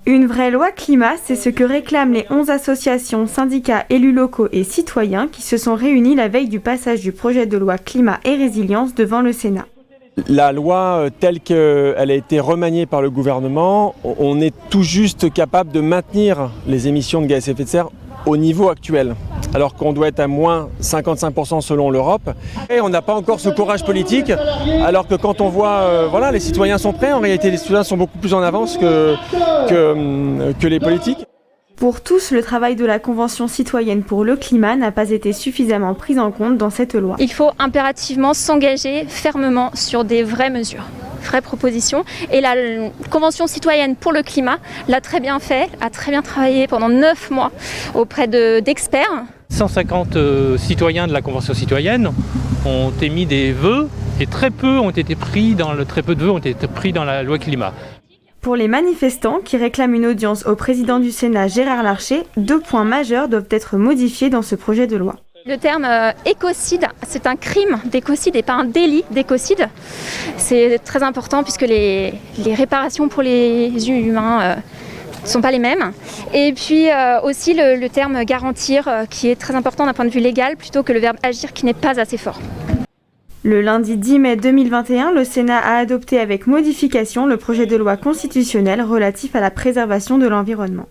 Une vraie loi climat, c'est ce que réclament les 11 associations, syndicats, élus locaux et citoyens qui se sont réunis la veille du passage du projet de loi climat et résilience devant le Sénat. La loi telle qu'elle a été remaniée par le gouvernement, on est tout juste capable de maintenir les émissions de gaz à effet de serre au niveau actuel, alors qu'on doit être à moins 55% selon l'Europe. Et on n'a pas encore ce courage politique, alors que quand on voit, les citoyens sont prêts, en réalité les citoyens sont beaucoup plus en avance que les politiques. Pour tous, le travail de la Convention citoyenne pour le climat n'a pas été suffisamment pris en compte dans cette loi. Il faut impérativement s'engager fermement sur des vraies mesures, vraies propositions. Et la Convention citoyenne pour le climat l'a très bien fait, a très bien travaillé pendant 9 mois auprès d'experts. 150 citoyens de la Convention citoyenne ont émis des vœux et très peu de vœux ont été pris dans la loi climat. Pour les manifestants qui réclament une audience au président du Sénat Gérard Larcher, 2 points majeurs doivent être modifiés dans ce projet de loi. Le terme écocide, c'est un crime d'écocide et pas un délit d'écocide. C'est très important puisque les réparations pour les humains ne sont pas les mêmes. Et puis aussi le terme garantir qui est très important d'un point de vue légal plutôt que le verbe agir qui n'est pas assez fort. Le lundi 10 mai 2021, le Sénat a adopté avec modification le projet de loi constitutionnelle relatif à la préservation de l'environnement.